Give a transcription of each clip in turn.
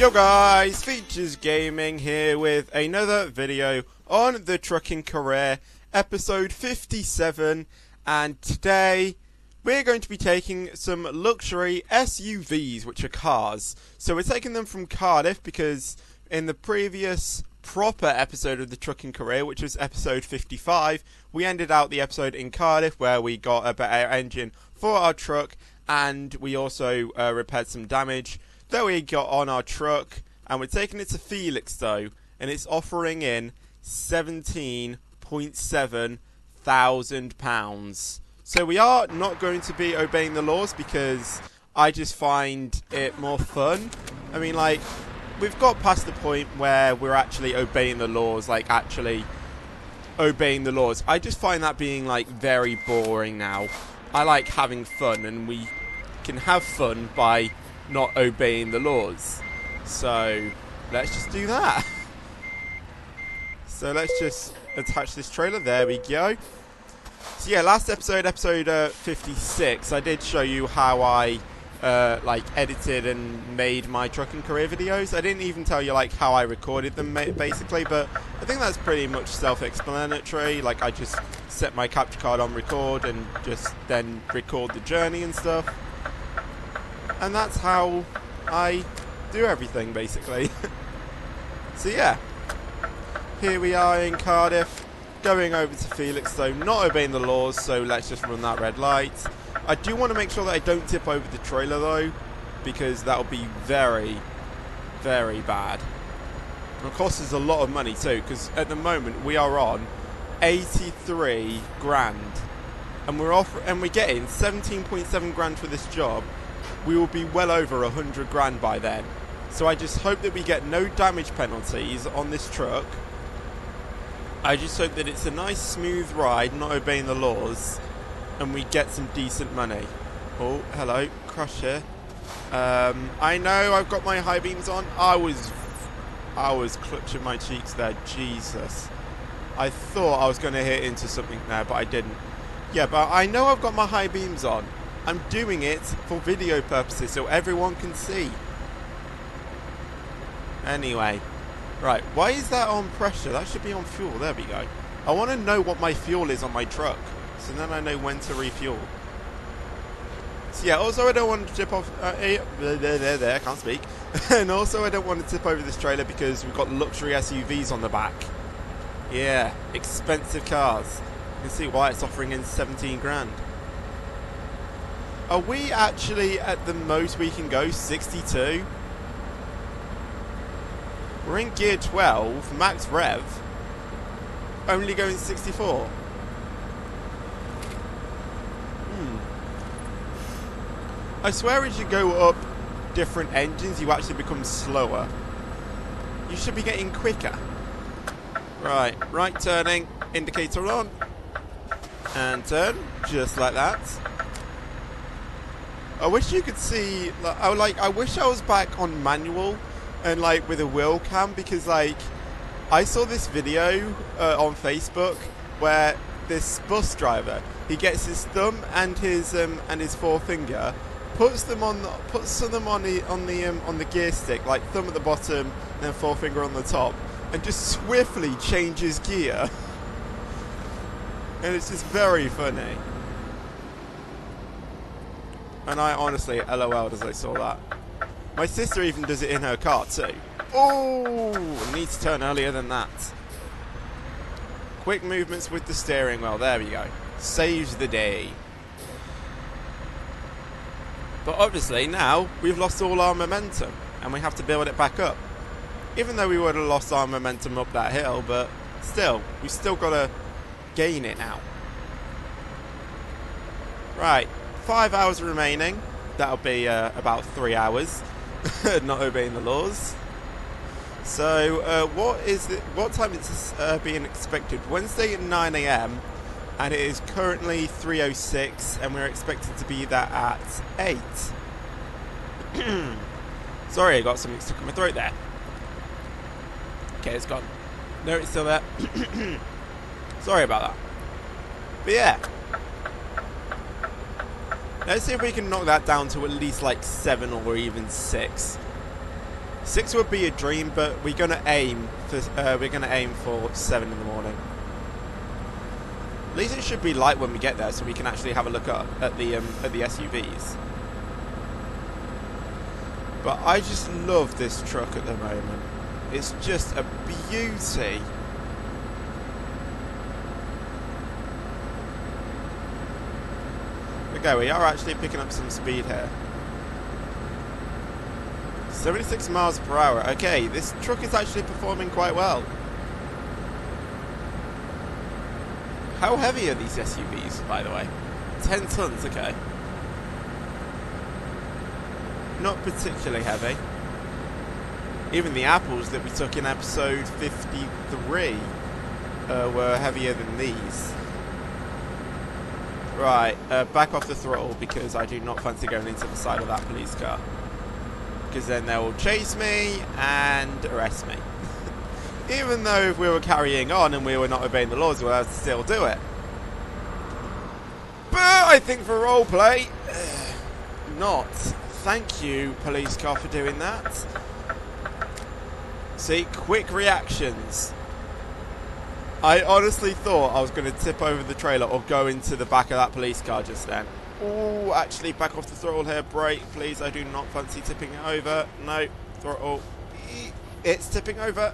Yo guys, Features Gaming here with another video on the trucking career, episode 57, and today we're going to be taking some luxury SUVs, which are cars. So we're taking them from Cardiff because in the previous proper episode of the trucking career, which was episode 55, we ended out the episode in Cardiff where we got a better engine for our truck and we also repaired some damage that we got on our truck, and we're taking it to Felixstowe, and it's offering in £17,700. So we are not going to be obeying the laws because I just find it more fun. I mean, like, we've got past the point where we're actually obeying the laws, like actually obeying the laws. I just find that being like very boring now. I like having fun, and we can have fun by not obeying the laws. So let's just do that. So let's just attach this trailer. There we go. So yeah, last episode, episode 56, I did show you how I like edited and made my trucking career videos. I didn't even tell you like how I recorded them basically, but I think that's pretty much self-explanatory. Like, I just set my capture card on record and just then record the journey and stuff. And that's how I do everything, basically. So yeah, here we are in Cardiff, going over to Felixstowe, not obeying the laws, so let's just run that red light. I do want to make sure that I don't tip over the trailer though, because that'll be very, very bad. And of course there's a lot of money too, because at the moment we are on 83 grand. And we're getting 17.7 grand for this job. We will be well over 100 grand by then. So I just hope that we get no damage penalties on this truck. I just hope that it's a nice smooth ride, not obeying the laws, and we get some decent money. Oh, hello, crash here. I know I've got my high beams on. I was clutching my cheeks there, Jesus. I thought I was going to hit into something there, but I didn't. Yeah, but I know I've got my high beams on. I'm doing it for video purposes so everyone can see. Anyway, right, why is that on pressure? That should be on fuel. There we go. I want to know what my fuel is on my truck, so then I know when to refuel. So yeah, also I don't want to tip off I can't speak. And also I don't want to tip over this trailer because we've got luxury SUVs on the back. Yeah, expensive cars. You can see why it's offering in 17 grand. Are we actually at the most we can go 62? We're in gear 12, max rev, only going 64. I swear as you go up different engines you actually become slower. You should be getting quicker. Right, right turning, indicator on, and turn, just like that. I wish you could see, I wish I was back on manual and like with a wheel cam, because like I saw this video on Facebook where this bus driver, he gets his thumb and his forefinger, puts them on the gear stick, like thumb at the bottom and then forefinger on the top, and just swiftly changes gear. And it's just very funny. And I honestly LOL'd as I saw that. My sister even does it in her car too. Oh, need to turn earlier than that. Quick movements with the steering wheel. There we go. Saves the day. But obviously now we've lost all our momentum and we have to build it back up. Even though we would have lost our momentum up that hill, but still, we've still got to gain it now. Right. 5 hours remaining. That'll be about 3 hours. Not obeying the laws. So what time is being expected? Wednesday at 9 AM, and it is currently 3:06, and we're expected to be there at 8. Sorry, I got something stuck in my throat there. Okay, it's gone. No, it's still there. Sorry about that. But yeah. Let's see if we can knock that down to at least like 7 or even 6. 6 would be a dream, but we're gonna aim for 7 in the morning. At least it should be light when we get there, so we can actually have a look at the SUVs. But I just love this truck at the moment. It's just a beauty. Okay, we are actually picking up some speed here. 76 miles per hour. Okay, this truck is actually performing quite well. How heavy are these SUVs, by the way? 10 tons, okay. Not particularly heavy. Even the apples that we took in episode 53 were heavier than these. Right, back off the throttle because I do not fancy going into the side of that police car. Because then they will chase me and arrest me. Even though if we were carrying on and we were not obeying the laws, we'll have to still do it. But I think for roleplay, not. Thank you, police car, for doing that. See, quick reactions. I honestly thought I was going to tip over the trailer or go into the back of that police car just then. Oh, actually, back off the throttle here. Brake, please. I do not fancy tipping it over. No, throttle. It's tipping over.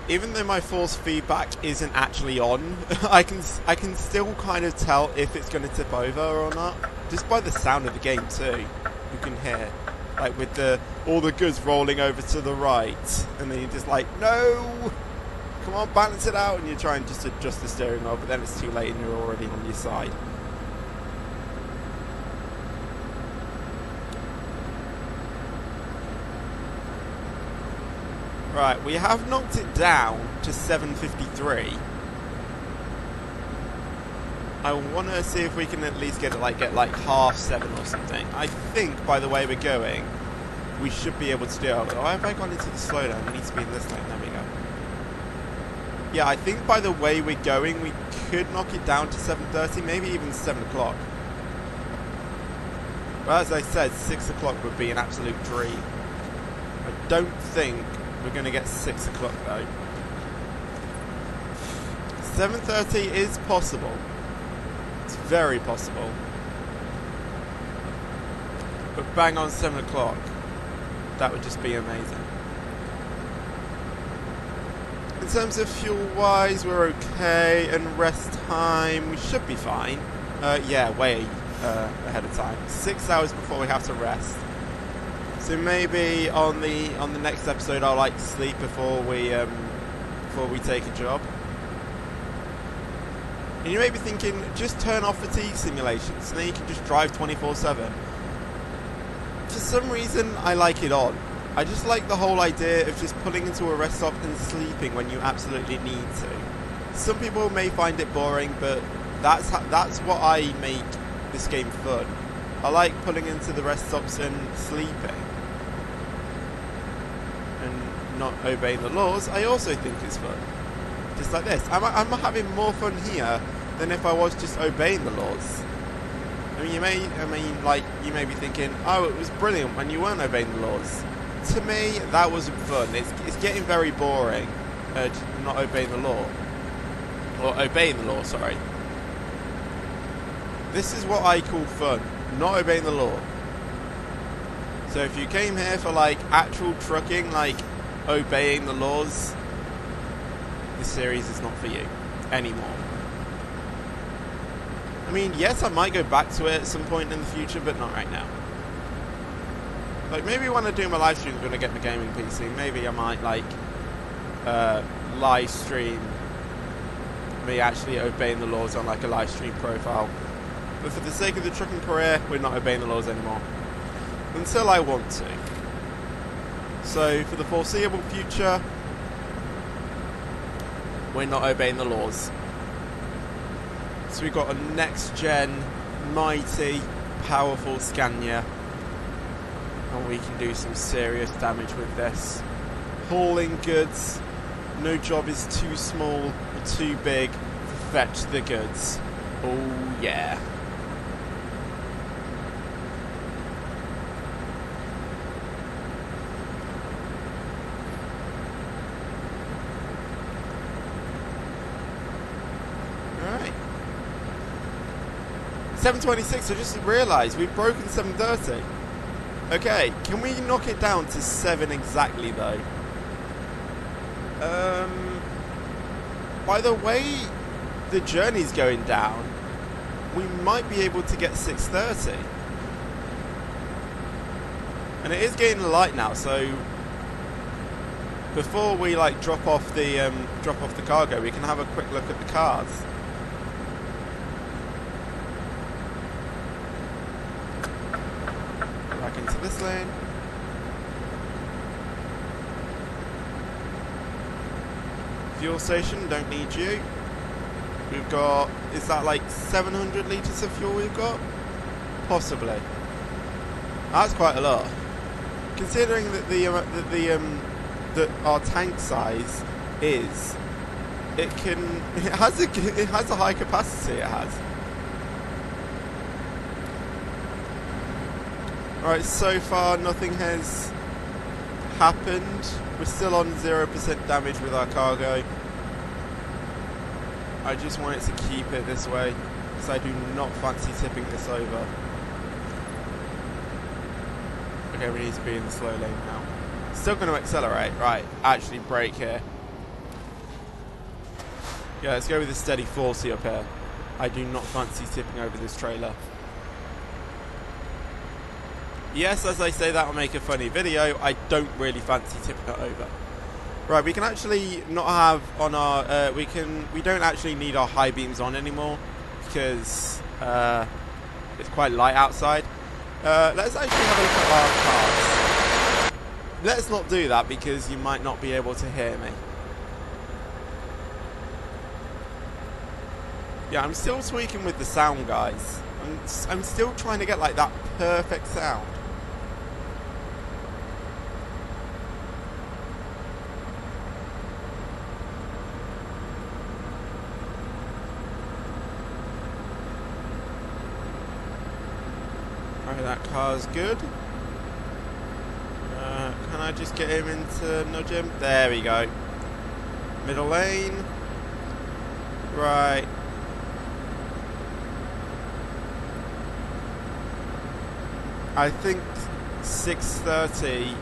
Even though my force feedback isn't actually on, I can still kind of tell if it's going to tip over or not, just by the sound of the game too. You can hear, like with all the goods rolling over to the right, and then you're just like, no, come on, balance it out, and you're trying just to adjust the steering wheel, but then it's too late and you're already on your side. Right, we have knocked it down to 753. I want to see if we can at least get like half 7 or something. I think by the way we're going, we should be able to do it. Oh, have I gone into the slowdown? We need to be in this lane. There we go. Yeah, I think by the way we're going, we could knock it down to 7:30, maybe even 7 o'clock. But as I said, 6 o'clock would be an absolute dream. I don't think we're going to get 6 o'clock though. 7:30 is possible. It's very possible. But bang on 7 o'clock. That would just be amazing. In terms of fuel wise, we're okay. And rest time, we should be fine. Yeah, way ahead of time. 6 hours before we have to rest. So maybe on the next episode, I'll like to sleep before we take a job. And you may be thinking, just turn off fatigue simulations, and then you can just drive 24/7. For some reason, I like it on. I just like the whole idea of just pulling into a rest stop and sleeping when you absolutely need to. Some people may find it boring, but that's what I make this game fun. I like pulling into the rest stops and sleeping. And not obeying the laws, I also think is fun. Just like this. I'm having more fun here than if I was just obeying the laws. I mean, you may be thinking, oh, it was brilliant when you weren't obeying the laws. To me, that wasn't fun. It's getting very boring, not obeying the law. Or obeying the law, sorry. This is what I call fun, not obeying the law. So if you came here for like actual trucking, like obeying the laws, this series is not for you anymore. I mean, yes, I might go back to it at some point in the future, but not right now. Like, maybe when I do my live stream when I get my gaming PC, maybe I might, like, live stream me actually obeying the laws on, like, a live stream profile. But for the sake of the trucking career, we're not obeying the laws anymore. Until I want to. So, for the foreseeable future, we're not obeying the laws. So we've got a next-gen, mighty, powerful Scania. And we can do some serious damage with this. Hauling goods. No job is too small or too big to fetch the goods. Oh yeah. 726, I just realised we've broken 730. Okay, can we knock it down to 7 exactly though? By the way the journey's going down, we might be able to get 630. And it is getting light now, so before we like drop off the cargo, we can have a quick look at the cars. Back into this lane. Fuel station, don't need you. We've got, is that like 700 litres of fuel we've got? Possibly. That's quite a lot. Considering that that our tank size is, it has a high capacity. It has. Alright, so far nothing has happened. We're still on 0% damage with our cargo. I just want it to keep it this way, because I do not fancy tipping this over. Okay, we need to be in the slow lane now. Still going to accelerate. Right, actually brake here. Yeah, let's go with a steady 40 up here. I do not fancy tipping over this trailer. Yes, as I say that will make a funny video, I don't really fancy tipping it over. Right, we can actually not have on our, we don't actually need our high beams on anymore, because it's quite light outside. Let's actually have a look at our cars. Let's not do that, because you might not be able to hear me. Yeah, I'm still tweaking with the sound, guys. I'm still trying to get like that perfect sound. Alright, that car's good. Can I just get him into nudge him? There we go. Middle lane. Right. I think 630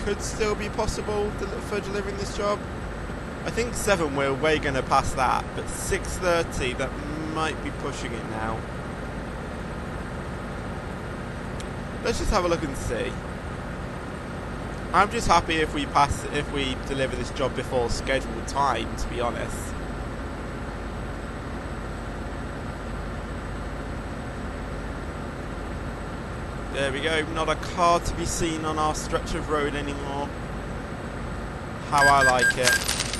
could still be possible for delivering this job. I think 7 we're way going to pass that, but 630 that might be pushing it now. Let's just have a look and see. I'm just happy if we deliver this job before scheduled time, to be honest. There we go, not a car to be seen on our stretch of road anymore. How I like it.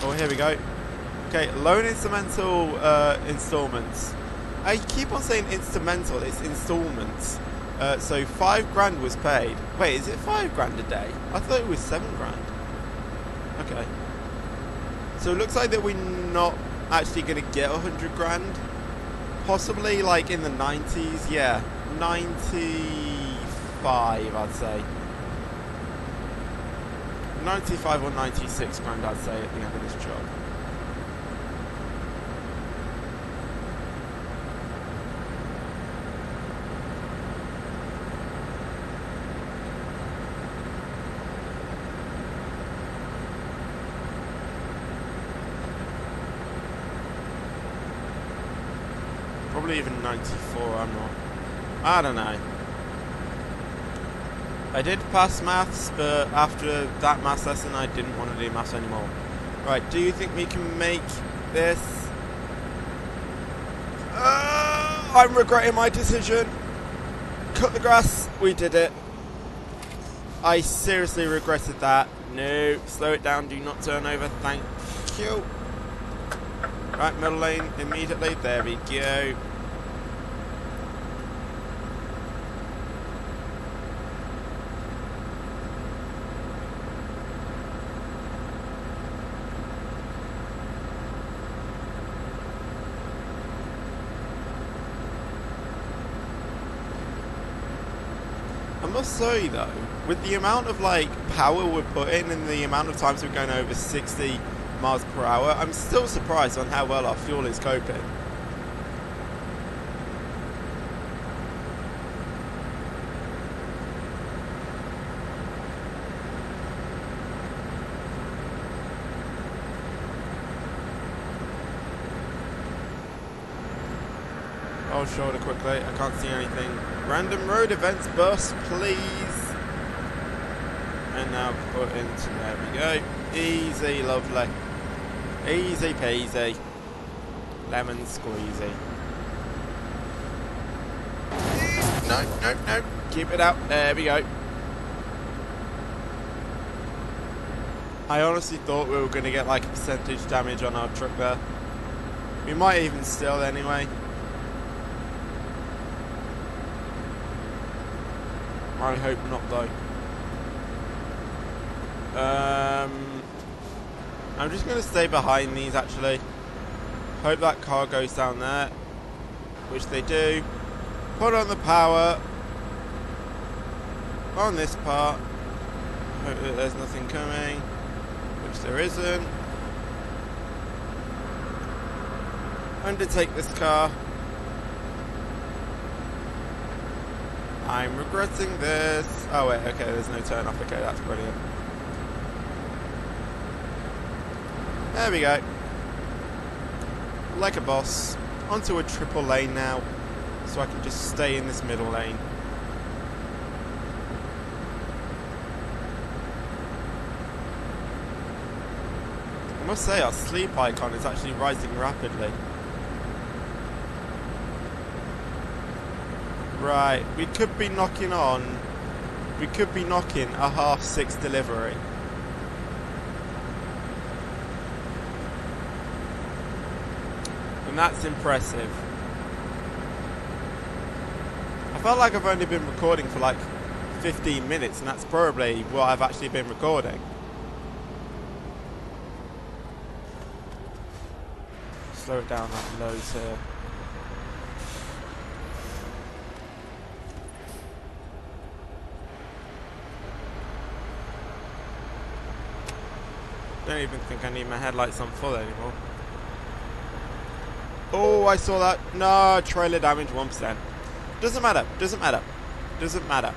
Oh, here we go. Okay, loan instrumental installments. I keep on saying instrumental, it's installments. So 5 grand was paid. Wait, is it 5 grand a day? I thought it was 7 grand. Okay. So it looks like that we're not actually going to get 100 grand. Possibly like in the 90s, yeah. 95, I'd say. 95 or 96 grand, I'd say, at the end of this job. Probably even 94, I'm not. I don't know. I did pass maths, but after that maths lesson I didn't want to do maths anymore. Right, do you think we can make this? I'm regretting my decision. Cut the grass, we did it. I seriously regretted that. No, slow it down, do not turn over, thank you. Right, middle lane immediately, there we go. I must say though, with the amount of like power we're putting and the amount of times we're going over 60 miles per hour, I'm still surprised on how well our fuel is coping. I'll shoulder quickly. I can't see anything. Random road events bus, please. And now put into, there we go. Easy, lovely. Easy peasy. Lemon squeezy. No, no, no. Keep it out. There we go. I honestly thought we were going to get like a percentage damage on our truck there. We might even still anyway. I hope not though. I'm just going to stay behind these actually. Hope that car goes down there. Which they do. Put on the power. On this part. Hope that there's nothing coming. Which there isn't. Undertake this car. I'm regretting this. Oh wait, okay, there's no turn off. Okay, that's brilliant. There we go. Like a boss. Onto a triple lane now. So I can just stay in this middle lane. I must say our sleep icon is actually rising rapidly. Right, we could be knocking a 6:30 delivery. And that's impressive. I felt like I've only been recording for like 15 minutes and that's probably what I've actually been recording. Slow it down that lows here. Don't even think I need my headlights on full anymore. Oh, I saw that. No, trailer damage 1%. Doesn't matter. Doesn't matter. Doesn't matter.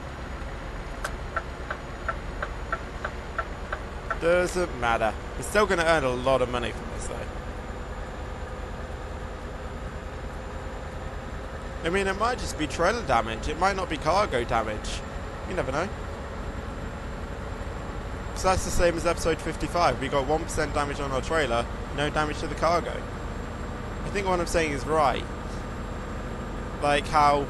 Doesn't matter. We're still going to earn a lot of money from this, though. I mean, it might just be trailer damage. It might not be cargo damage. You never know. So that's the same as episode 55. We got 1% damage on our trailer, no damage to the cargo. I think what I'm saying is right. Like how,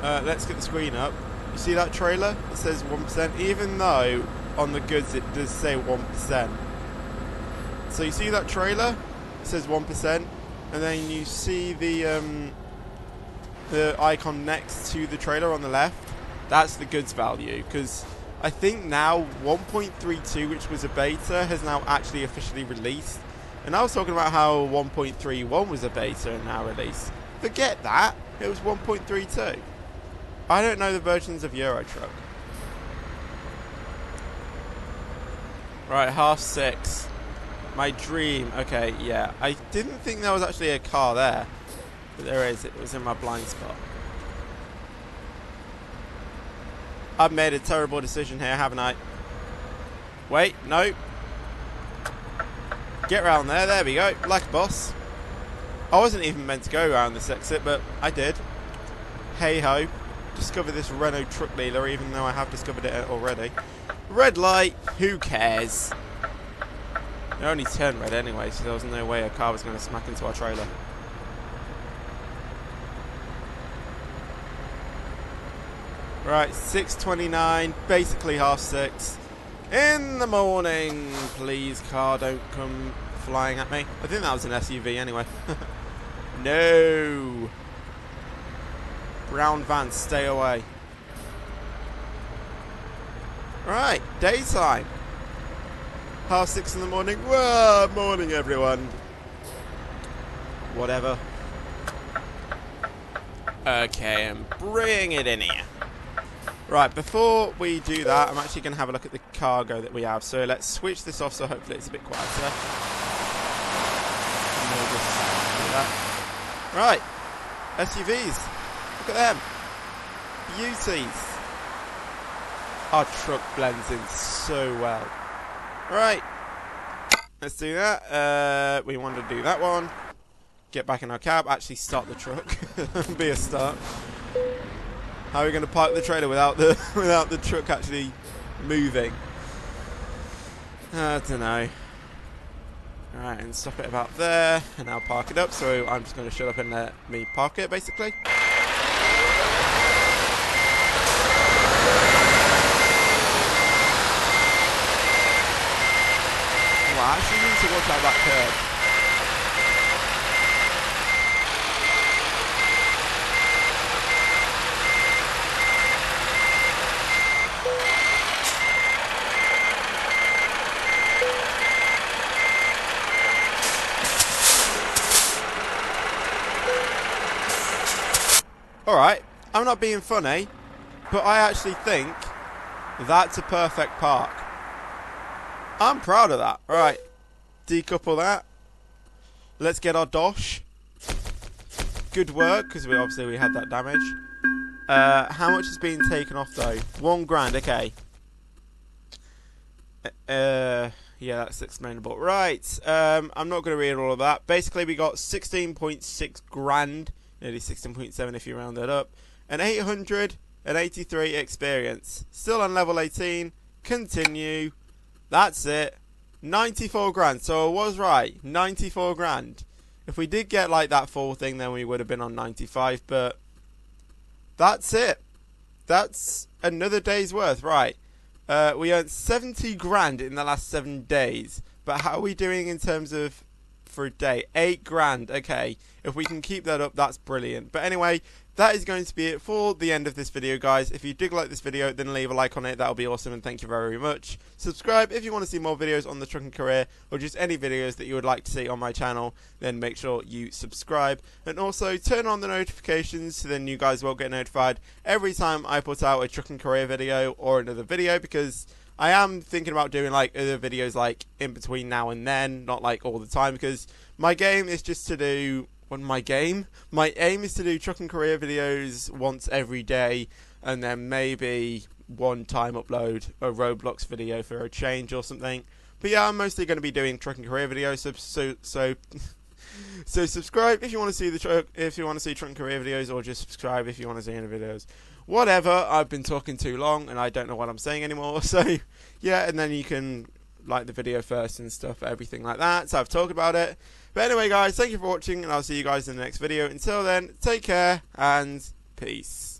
let's get the screen up. You see that trailer? It says 1%, even though on the goods it does say 1%. So you see that trailer? It says 1%, and then you see the icon next to the trailer on the left. That's the goods value, because I think now 1.32, which was a beta, has now actually officially released. And I was talking about how 1.31 was a beta and now released. Forget that. It was 1.32. I don't know the versions of Euro Truck. Right, 6:30. My dream. Okay, yeah. I didn't think there was actually a car there. But there is. It was in my blind spot. I've made a terrible decision here, haven't I? Wait, no. Get around there. There we go. Like a boss. I wasn't even meant to go around this exit, but I did. Hey ho. Discover this Renault truck dealer, even though I have discovered it already. Red light. Who cares? It only turned red anyway, so there was no way a car was going to smack into our trailer. Right, 6:29, basically 6:30. In the morning, please, car, don't come flying at me. I think that was an SUV anyway. No. Brown van, stay away. Right, daytime. 6:30 in the morning. Whoa, morning everyone. Whatever. Okay, and bring it in here. Right, before we do that, I'm actually going to have a look at the cargo that we have. So let's switch this off so hopefully it's a bit quieter. And we'll just do that. Right, SUVs. Look at them. Beauties. Our truck blends in so well. Right, let's do that. We want to do that one. get back in our cab, actually start the truck. Be a start. How are we going to park the trailer without the without the truck actually moving? I don't know. Alright, and stop it about there, and now park it up. So I'm just going to shut up and let me park it, basically. Well, I actually need to watch out that curve. Alright, I'm not being funny, but I actually think that's a perfect park. I'm proud of that. Alright, decouple that. Let's get our dosh. Good work, because we had that damage. How much is being taken off though? £1,000, okay. Yeah, that's explainable. Right, I'm not going to read all of that. Basically, we got 16.6 grand. Nearly 16.7 if you round that up. And 883 experience. Still on level 18. Continue. That's it. 94 grand. So I was right. 94 grand. If we did get like that full thing, then we would have been on 95. But that's it. That's another day's worth. Right. We earned 70 grand in the last 7 days. But how are we doing in terms of for a day? 8 grand. Okay. If we can keep that up, that's brilliant. But anyway, that is going to be it for the end of this video, guys. If you did like this video, then leave a like on it. That'll be awesome, and thank you very much. Subscribe if you want to see more videos on the trucking career, or just any videos that you would like to see on my channel. Then make sure you subscribe. And also, turn on the notifications so then you guys will get notified every time I put out a trucking career video or another video, because I am thinking about doing like other videos like in between now and then, not like all the time, because my game is just to do... My aim is to do trucking career videos once every day, and then maybe one time upload a Roblox video for a change or something. But yeah, I'm mostly going to be doing trucking career videos. So subscribe if you want to see trucking career videos, or just subscribe if you want to see any videos. Whatever. I've been talking too long, and I don't know what I'm saying anymore. So yeah, and then you can like the video first and stuff, everything like that. So I've talked about it. But anyway, guys, thank you for watching, and I'll see you guys in the next video. Until then, take care, and peace.